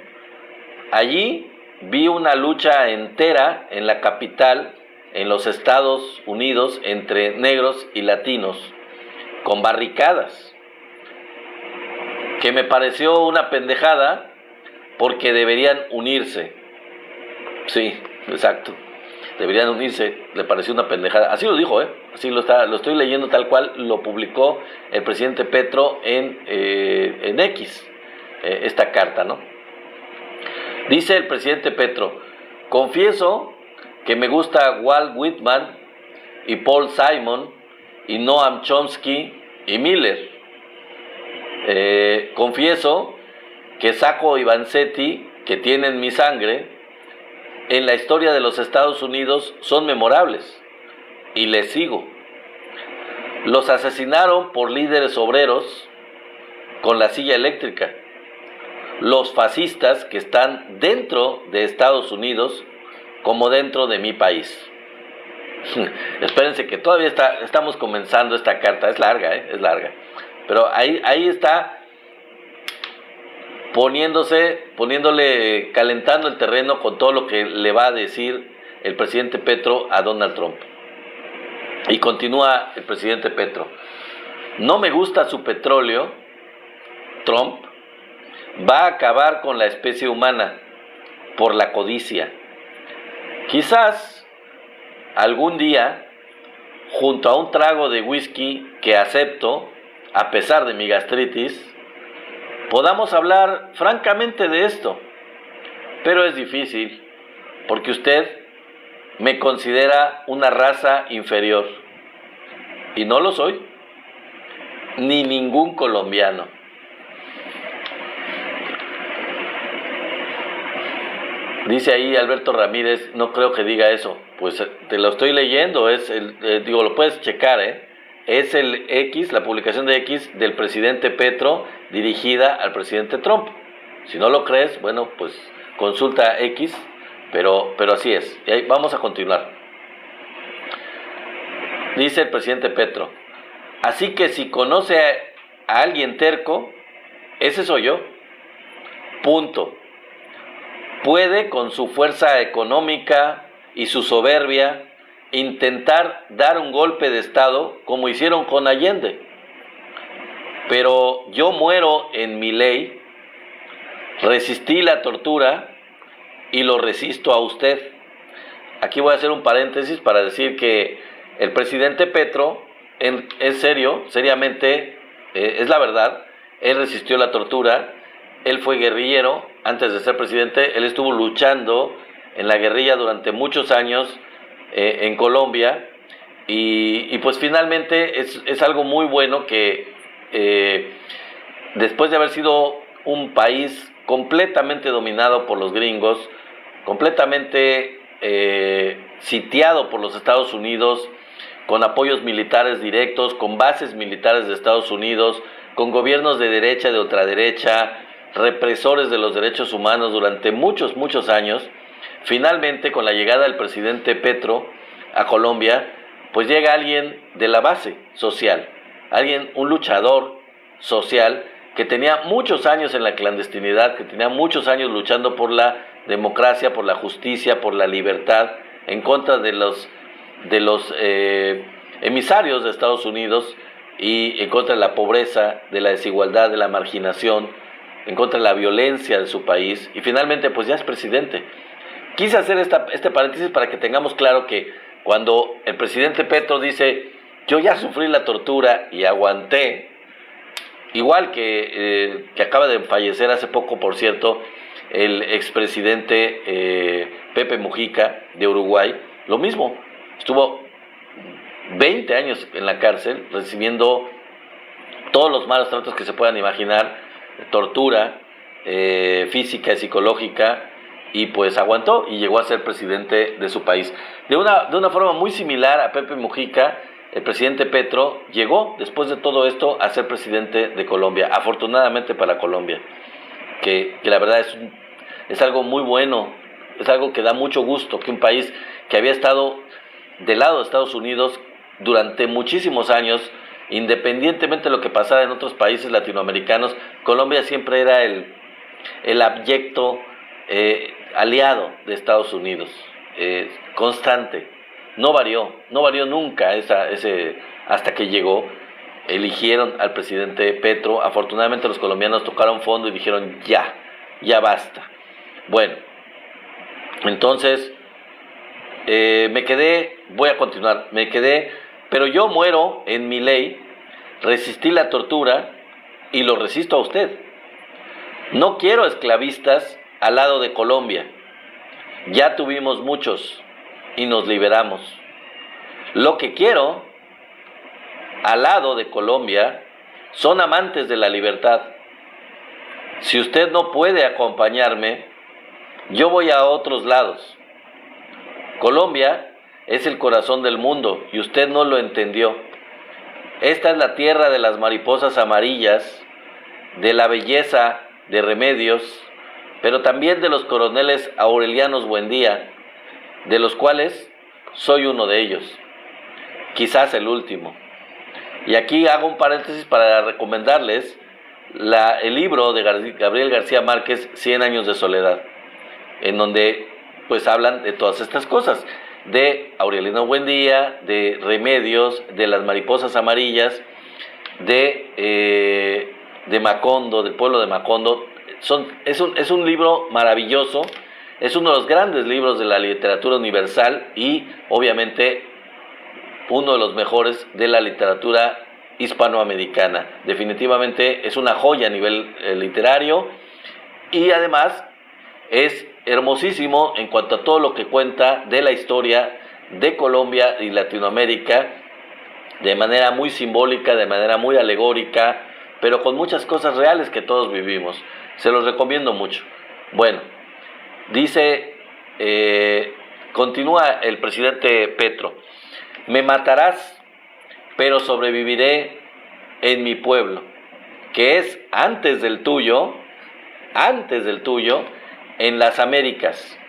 Allí vi una lucha entera en la capital, en los Estados Unidos, entre negros y latinos, con barricadas, que me pareció una pendejada, porque deberían unirse. Sí, exacto. Deberían unirse, le pareció una pendejada. Así lo dijo, así lo estoy leyendo tal cual lo publicó el presidente Petro en X, esta carta, ¿no? Dice el presidente Petro: confieso que me gusta Walt Whitman y Paul Simon y Noam Chomsky y Miller. Confieso que Sacco y Vanzetti, que tienen mi sangre, en la historia de los Estados Unidos son memorables, y les sigo. Los asesinaron por líderes obreros con la silla eléctrica. Los fascistas que están dentro de Estados Unidos como dentro de mi país. Espérense que todavía estamos comenzando esta carta, es larga, pero ahí está poniéndole, calentando el terreno con todo lo que le va a decir el presidente Petro a Donald Trump. Y continúa el presidente Petro: no me gusta su petróleo. Trump va a acabar con la especie humana por la codicia. Quizás algún día, junto a un trago de whisky que acepto, a pesar de mi gastritis, podamos hablar francamente de esto, pero es difícil, porque usted me considera una raza inferior, y no lo soy, ni ningún colombiano. Dice ahí Alberto Ramírez: no creo que diga eso. Pues te lo estoy leyendo, lo puedes checar, es el X, la publicación de X del presidente Petro dirigida al presidente Trump. Si no lo crees, bueno, pues consulta X, pero así es. Y ahí vamos a continuar. Dice el presidente Petro: Así que si conoce a alguien terco, ese soy yo. Punto. Puede con su fuerza económica y su soberbia intentar dar un golpe de estado como hicieron con Allende. Pero yo muero en mi ley, resistí la tortura y lo resisto a usted. Aquí voy a hacer un paréntesis para decir que el presidente Petro, es serio, seriamente, es la verdad, él resistió la tortura, él fue guerrillero, antes de ser presidente, él estuvo luchando en la guerrilla durante muchos años en Colombia, y pues finalmente es algo muy bueno que después de haber sido un país completamente dominado por los gringos, completamente sitiado por los Estados Unidos, con apoyos militares directos, con bases militares de Estados Unidos, con gobiernos de derecha, de ultraderecha, represores de los derechos humanos durante muchos, muchos años. Finalmente, con la llegada del presidente Petro a Colombia, pues llega alguien de la base social, un luchador social que tenía muchos años en la clandestinidad, que tenía muchos años luchando por la democracia, por la justicia, por la libertad, en contra de los emisarios de Estados Unidos y en contra de la pobreza, de la desigualdad, de la marginación, en contra de la violencia de su país, y finalmente pues ya es presidente. Quise hacer este paréntesis para que tengamos claro que cuando el presidente Petro dice yo ya sufrí la tortura y aguanté, igual que acaba de fallecer hace poco, por cierto, el expresidente Pepe Mujica de Uruguay, lo mismo, estuvo 20 años en la cárcel recibiendo todos los malos tratos que se puedan imaginar, tortura física y psicológica, y pues aguantó y llegó a ser presidente de su país. De una forma muy similar a Pepe Mujica, el presidente Petro llegó después de todo esto a ser presidente de Colombia, afortunadamente para Colombia, que la verdad es algo muy bueno, es algo que da mucho gusto, que un país que había estado del lado de Estados Unidos durante muchísimos años, independientemente de lo que pasara en otros países latinoamericanos, Colombia siempre era el abyecto aliado de Estados Unidos, constante, no varió nunca hasta que llegó, eligieron al presidente Petro. Afortunadamente los colombianos tocaron fondo y dijeron ya basta. Bueno, entonces voy a continuar, pero yo muero en mi ley, resistí la tortura y lo resisto a usted. No quiero esclavistas al lado de Colombia. Ya tuvimos muchos y nos liberamos. Lo que quiero al lado de Colombia son amantes de la libertad. Si usted no puede acompañarme, yo voy a otros lados. Colombia es el corazón del mundo y usted no lo entendió. Esta es la tierra de las mariposas amarillas, de la belleza de Remedios, pero también de los coroneles Aurelianos Buendía, de los cuales soy uno de ellos, quizás el último. Y aquí hago un paréntesis para recomendarles el libro de Gabriel García Márquez, 100 años de soledad, en donde pues hablan de todas estas cosas, de Aureliano Buendía, de Remedios, de las mariposas amarillas, de Macondo, del pueblo de Macondo. Es un libro maravilloso, es uno de los grandes libros de la literatura universal y obviamente uno de los mejores de la literatura hispanoamericana. Definitivamente es una joya a nivel literario y además es hermosísimo en cuanto a todo lo que cuenta de la historia de Colombia y Latinoamérica, de manera muy simbólica, de manera muy alegórica, pero con muchas cosas reales que todos vivimos. Se los recomiendo mucho. Bueno, dice, continúa el presidente Petro: me matarás, pero sobreviviré en mi pueblo, que es antes del tuyo, en las Américas.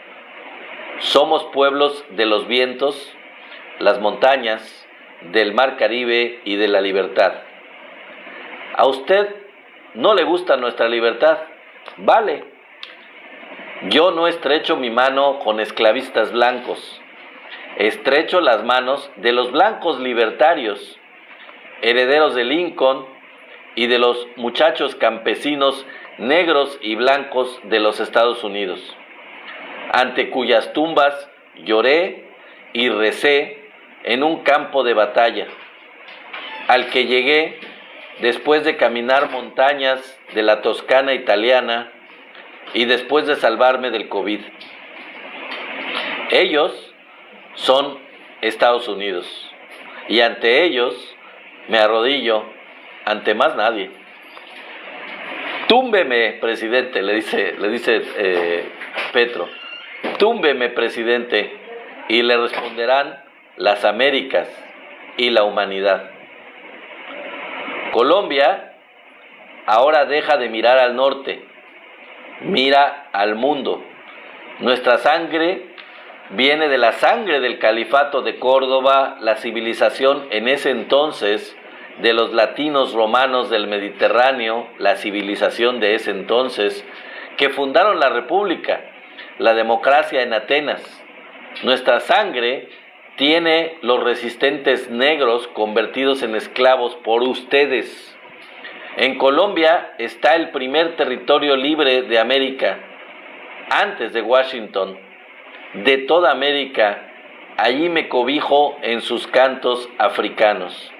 Somos pueblos de los vientos, las montañas, del Mar Caribe y de la libertad. A usted no le gusta nuestra libertad, vale. Yo no estrecho mi mano con esclavistas blancos, estrecho las manos de los blancos libertarios, herederos de Lincoln y de los muchachos campesinos negros y blancos de los Estados Unidos, ante cuyas tumbas lloré y recé en un campo de batalla, al que llegué después de caminar montañas de la Toscana italiana y después de salvarme del COVID. Ellos son Estados Unidos y ante ellos me arrodillo ante más nadie. Túmbeme, presidente, le dice Petro. Túmbeme, presidente, y le responderán las Américas y la humanidad. Colombia ahora deja de mirar al norte, mira al mundo. Nuestra sangre viene de la sangre del califato de Córdoba, la civilización en ese entonces de los latinos romanos del Mediterráneo, la civilización de ese entonces, que fundaron la república, la democracia en Atenas. Nuestra sangre tiene los resistentes negros convertidos en esclavos por ustedes. En Colombia está el primer territorio libre de América, antes de Washington, de toda América. Allí me cobijo en sus cantos africanos.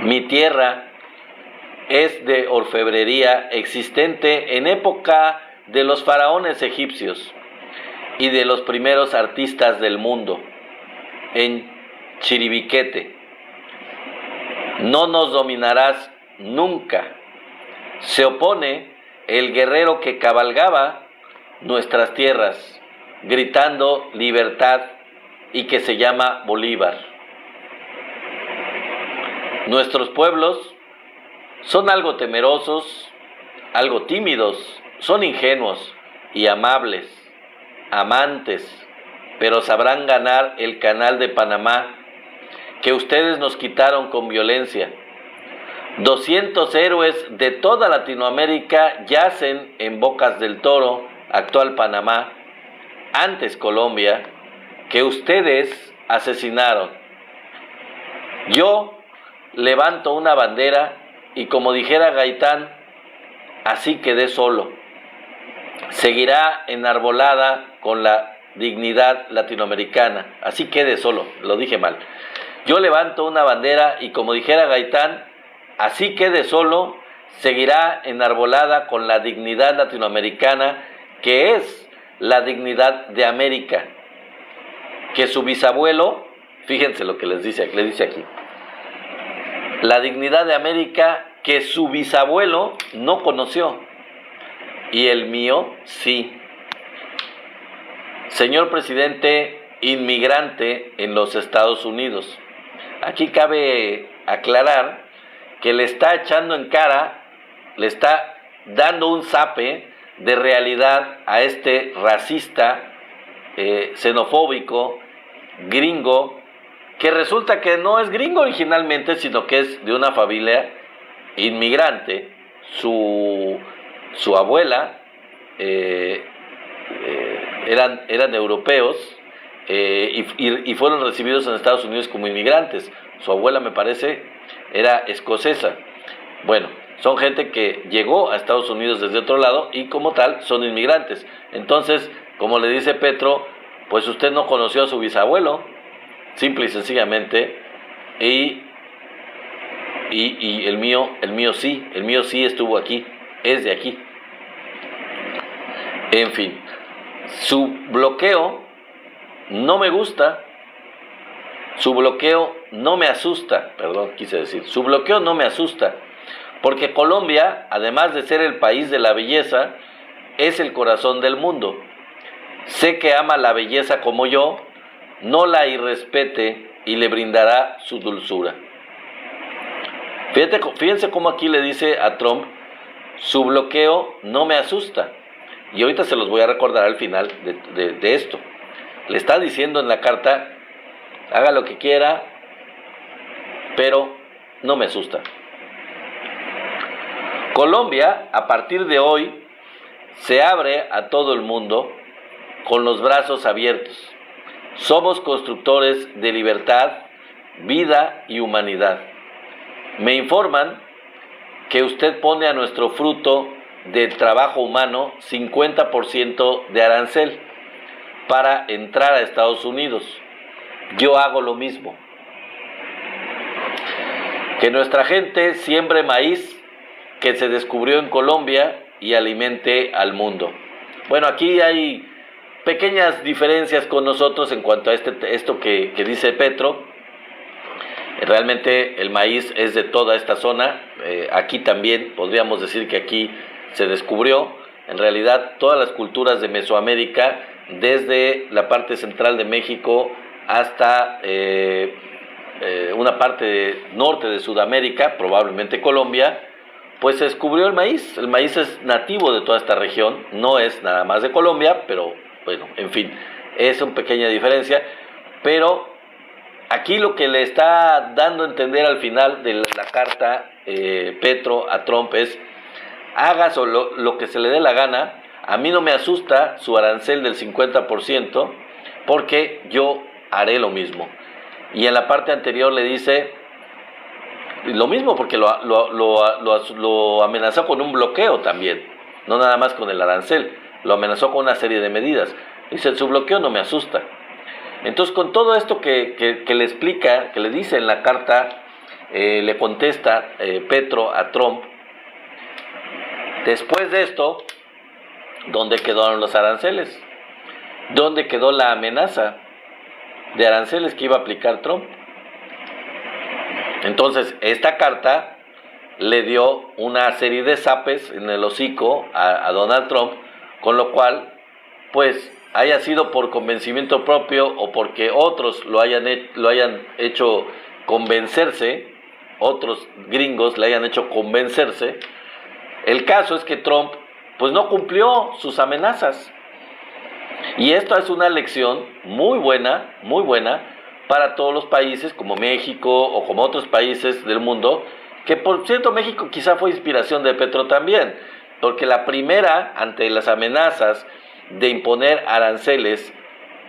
Mi tierra es de orfebrería existente en época de los faraones egipcios y de los primeros artistas del mundo, en Chiribiquete. No nos dominarás nunca. Se opone el guerrero que cabalgaba nuestras tierras, gritando libertad y que se llama Bolívar. Nuestros pueblos son algo temerosos, algo tímidos, son ingenuos y amables, amantes, pero sabrán ganar el canal de Panamá que ustedes nos quitaron con violencia. 200 héroes de toda Latinoamérica yacen en Bocas del Toro, actual Panamá, antes Colombia, que ustedes asesinaron. Yo levanto una bandera y, como dijera Gaitán, así quedé solo. Seguirá enarbolada con la dignidad latinoamericana. Así quede solo, lo dije mal. Yo levanto una bandera y, como dijera Gaitán, así quede solo, seguirá enarbolada con la dignidad latinoamericana, que es la dignidad de América, que su bisabuelo, fíjense lo que le dice aquí, la dignidad de América que su bisabuelo no conoció, y el mío sí. Señor presidente inmigrante en los Estados Unidos, aquí cabe aclarar que le está echando en cara, le está dando un zape de realidad a este racista, xenofóbico, gringo, que resulta que no es gringo originalmente, sino que es de una familia inmigrante. Su abuela eran europeos y fueron recibidos en Estados Unidos como inmigrantes. Su abuela, me parece, era escocesa. Bueno, son gente que llegó a Estados Unidos desde otro lado y como tal son inmigrantes. Entonces, como le dice Petro, pues usted no conoció a su bisabuelo, simple y sencillamente, y el mío sí estuvo aquí, es de aquí. En fin, su bloqueo no me gusta, su bloqueo no me asusta, su bloqueo no me asusta, porque Colombia, además de ser el país de la belleza, es el corazón del mundo. Sé que ama la belleza como yo, no la irrespete y le brindará su dulzura. Fíjense cómo aquí le dice a Trump, su bloqueo no me asusta. Y ahorita se los voy a recordar al final de esto. Le está diciendo en la carta, haga lo que quiera, pero no me asusta. Colombia, a partir de hoy, se abre a todo el mundo con los brazos abiertos. Somos constructores de libertad, vida y humanidad. Me informan que usted pone a nuestro fruto de trabajo humano 50% de arancel para entrar a Estados Unidos. Yo hago lo mismo. Que nuestra gente siembre maíz que se descubrió en Colombia y alimente al mundo. Bueno, aquí hay pequeñas diferencias con nosotros en cuanto a esto que dice Petro. Realmente el maíz es de toda esta zona. Aquí también podríamos decir que aquí se descubrió. En realidad todas las culturas de Mesoamérica, desde la parte central de México hasta una parte norte de Sudamérica, probablemente Colombia, pues se descubrió el maíz. El maíz es nativo de toda esta región, no es nada más de Colombia, pero bueno, en fin, es una pequeña diferencia. Pero aquí lo que le está dando a entender al final de la carta Petro a Trump es: hagas lo que se le dé la gana, a mí no me asusta su arancel del 50%, porque yo haré lo mismo. Y en la parte anterior le dice lo mismo, porque lo amenazó con un bloqueo también, no nada más con el arancel, lo amenazó con una serie de medidas. Dice: su bloqueo no me asusta. Entonces, con todo esto que le explica, que le dice en la carta, le contesta Petro a Trump. Después de esto, ¿dónde quedaron los aranceles? ¿Dónde quedó la amenaza de aranceles que iba a aplicar Trump? Entonces, esta carta le dio una serie de zapes en el hocico a Donald Trump, con lo cual, pues, haya sido por convencimiento propio o porque otros lo hayan hecho convencerse, otros gringos le hayan hecho convencerse, el caso es que Trump, pues, no cumplió sus amenazas. Y esto es una lección muy buena para todos los países como México o como otros países del mundo, que por cierto México quizá fue inspiración de Petro también, porque la primera, ante las amenazas de imponer aranceles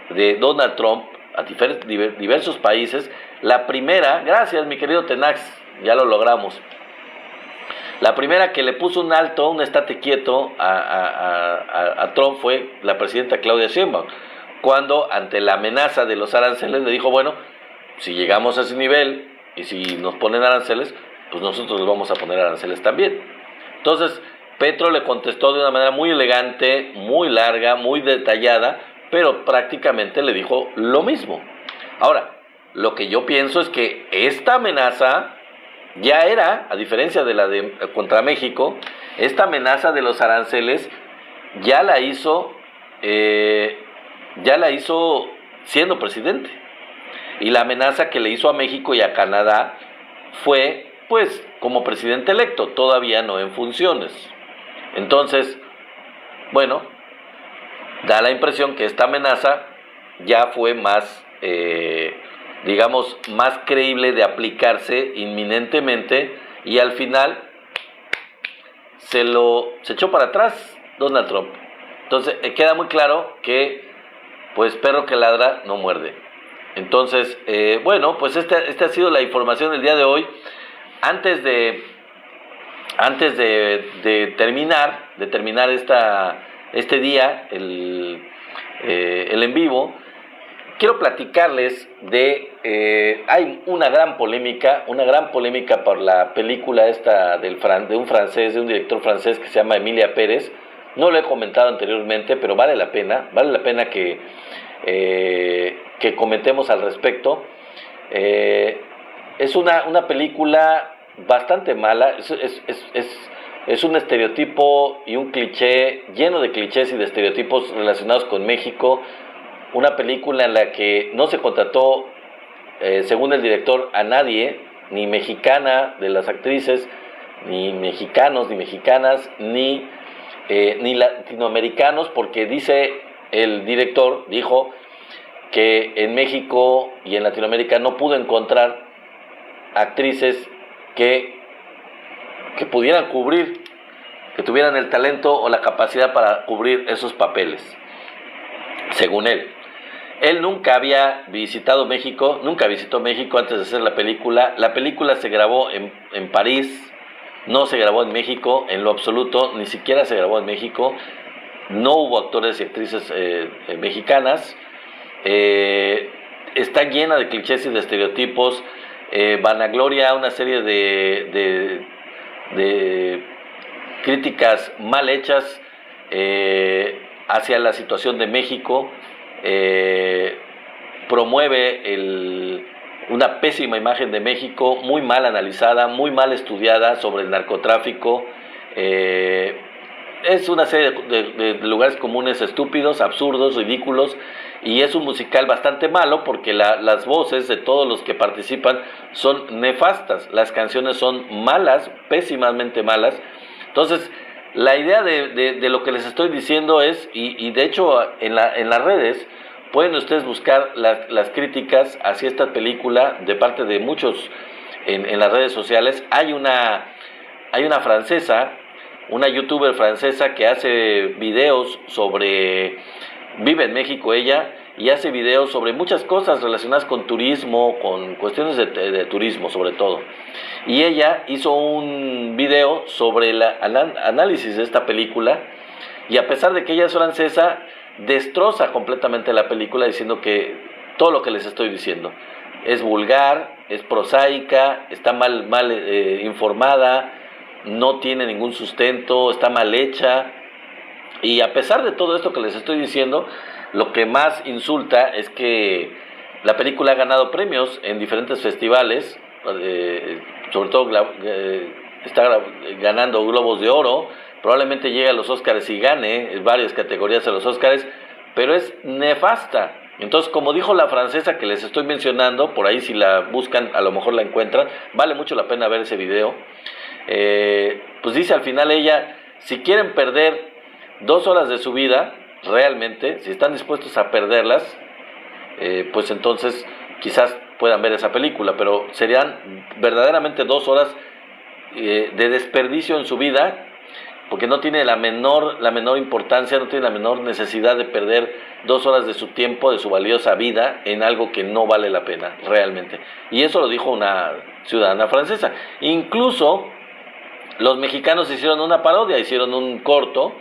de Donald Trump a diversos países, la primera, gracias mi querido Tenax, ya lo logramos, la primera que le puso un alto, un estate quieto a Trump fue la presidenta Claudia Sheinbaum, cuando ante la amenaza de los aranceles le dijo: bueno, si llegamos a ese nivel y si nos ponen aranceles, pues nosotros les vamos a poner aranceles también. Entonces Petro le contestó de una manera muy elegante, muy larga, muy detallada, pero prácticamente le dijo lo mismo. Ahora, lo que yo pienso es que esta amenaza ya era, a diferencia de la de contra México, esta amenaza de los aranceles ya la hizo siendo presidente. Y la amenaza que le hizo a México y a Canadá fue, pues, como presidente electo, todavía no en funciones. Entonces, bueno, da la impresión que esta amenaza ya fue más, más creíble de aplicarse inminentemente, y al final se echó para atrás Donald Trump. Entonces, queda muy claro que, pues, perro que ladra no muerde. Entonces, bueno, pues esta ha sido la información del día de hoy. Antes de terminar este día, el en vivo, quiero platicarles hay una gran polémica por la película esta de un director francés que se llama Emilia Pérez. No lo he comentado anteriormente, pero vale la pena que comentemos al respecto. Es una película bastante mala, es un estereotipo y un cliché, lleno de clichés y de estereotipos relacionados con México. Una película en la que no se contrató, según el director, a nadie, ni mexicana de las actrices, ni mexicanos, ni mexicanas, ni latinoamericanos, porque dice el director, dijo que en México y en Latinoamérica no pudo encontrar actrices que pudieran cubrir, que tuvieran el talento o la capacidad para cubrir esos papeles, según él. Él nunca había visitado México, nunca visitó México antes de hacer la película. La película se grabó en París, no se grabó en México en lo absoluto, ni siquiera se grabó en México. No hubo actores y actrices mexicanas. Está llena de clichés y de estereotipos. Vanagloria una serie de críticas mal hechas hacia la situación de México. Promueve una pésima imagen de México, muy mal analizada, muy mal estudiada sobre el narcotráfico. Es una serie de lugares comunes estúpidos, absurdos, ridículos, y es un musical bastante malo porque las voces de todos los que participan son nefastas, las canciones son malas, pésimamente malas. Entonces, la idea de lo que les estoy diciendo es, y de hecho en las redes pueden ustedes buscar las críticas hacia esta película de parte de muchos en las redes sociales. Hay una francesa, una youtuber francesa que hace videos vive en México ella, y hace videos sobre muchas cosas relacionadas con turismo, con cuestiones de turismo sobre todo. Y ella hizo un video sobre el análisis de esta película, y a pesar de que ella es francesa, destroza completamente la película diciendo que todo lo que les estoy diciendo es vulgar, es prosaica, está mal informada, no tiene ningún sustento, está mal hecha. Y a pesar de todo esto que les estoy diciendo, lo que más insulta es que la película ha ganado premios en diferentes festivales, sobre todo está ganando Globos de Oro, probablemente llegue a los Óscares y gane varias categorías de los Óscares, pero es nefasta. Entonces, como dijo la francesa que les estoy mencionando, por ahí si la buscan a lo mejor la encuentran, vale mucho la pena ver ese video. Pues dice al final ella, si quieren perder 2 horas de su vida, realmente, si están dispuestos a perderlas, pues entonces quizás puedan ver esa película, pero serían verdaderamente 2 horas de desperdicio en su vida, porque no tiene la menor importancia, no tiene la menor necesidad de perder 2 horas de su tiempo, de su valiosa vida, en algo que no vale la pena, realmente. Y eso lo dijo una ciudadana francesa. Incluso los mexicanos hicieron una parodia, hicieron un corto,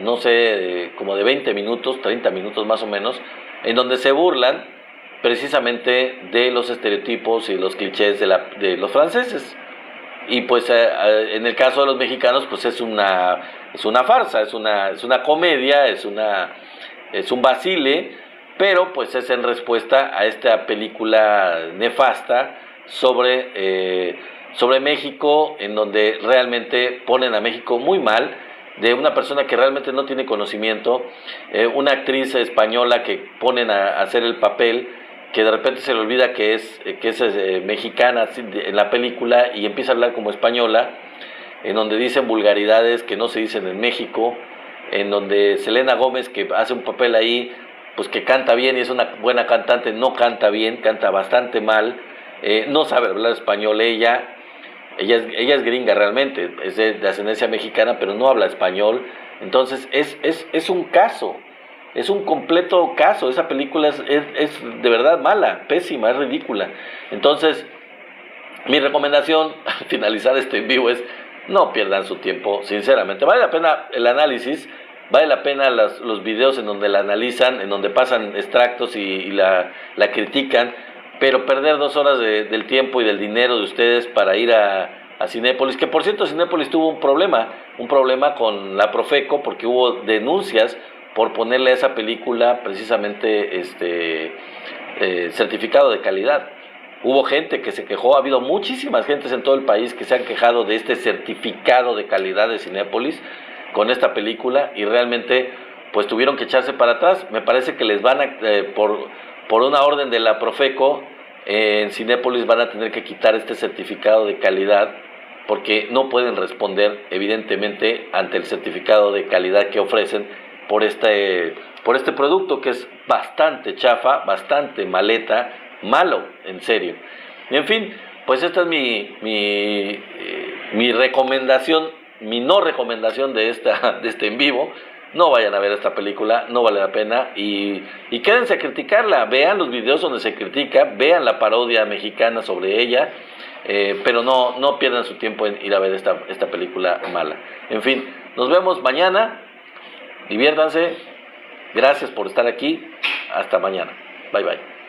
no sé, como de 20 minutos, 30 minutos más o menos, en donde se burlan precisamente de los estereotipos y los clichés de los franceses. Y pues en el caso de los mexicanos, pues es una farsa, es una comedia, es un vacile, pero pues es en respuesta a esta película nefasta sobre México, en donde realmente ponen a México muy mal, de una persona que realmente no tiene conocimiento, una actriz española que ponen a hacer el papel, que de repente se le olvida que es mexicana en la película y empieza a hablar como española, en donde dicen vulgaridades que no se dicen en México, en donde Selena Gómez, que hace un papel ahí, pues que canta bien y es una buena cantante, no canta bien, canta bastante mal, no sabe hablar español ella es gringa realmente, es de ascendencia mexicana, pero no habla español. Entonces es un caso. Es un completo caso. Esa película es de verdad mala, pésima, es ridícula. Entonces, mi recomendación al finalizar este en vivo es: no pierdan su tiempo, sinceramente. Vale la pena el análisis, vale la pena los videos en donde la analizan, en donde pasan extractos y la critican, pero perder 2 horas del tiempo y del dinero de ustedes para ir a Cinépolis, que por cierto Cinépolis tuvo un problema con la Profeco, porque hubo denuncias por ponerle a esa película precisamente certificado de calidad. Hubo gente que se quejó, ha habido muchísimas gentes en todo el país que se han quejado de este certificado de calidad de Cinépolis con esta película, y realmente pues tuvieron que echarse para atrás. Me parece que les van a, por una orden de la Profeco, en Cinépolis van a tener que quitar este certificado de calidad, porque no pueden responder evidentemente ante el certificado de calidad que ofrecen por este producto, que es bastante chafa, bastante maleta, malo, en serio. En fin, Pues esta es mi recomendación, mi no recomendación de este en vivo. No vayan a ver esta película, no vale la pena y quédense a criticarla, vean los videos donde se critica, vean la parodia mexicana sobre ella, pero no pierdan su tiempo en ir a ver esta película mala. En fin, nos vemos mañana, diviértanse, gracias por estar aquí, hasta mañana, bye bye.